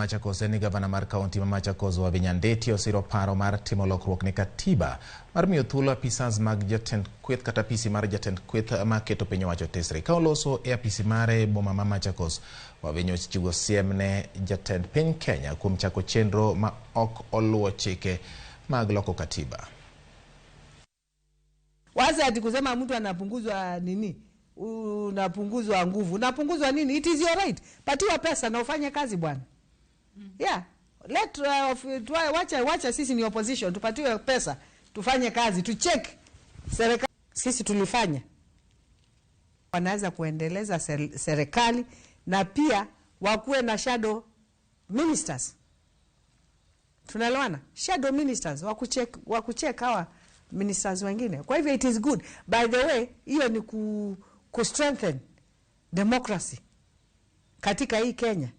Machakos ni gavana mar kaunti ma Machakos Wavinya Ndeti osiro paro mar timo lokruok ne katiba mar miyo thuolo apisas mag jatend kweth kata apisi mar jatend kweth ma keto piny owacho tesre. Ka oloso e apisi mare boma ma Machakos, Wavinya ochiwo siem ne jatend piny Kenya kuom chako chenro ma ok oluwo chike mag loko katiba. Waza ati kusema mtu anapunguzwa nini? Unapunguzwa nguvu. Unapunguzwa nini? It is your right. Patiwa pesa na ufanye kazi bwana. Yeah, wacha sisi ni opposition, tupatiwe pesa, tufanye kazi, tucheck serikali. Sisi tulifanya. Wanaweza kuendeleza serikali na pia wakuwe na shadow ministers. Tunaelewana? Shadow ministers, wakucheck hawa ministers wengine. Kwa hivyo it is good. By the way, hiyo ni ku strengthen democracy katika hii Kenya.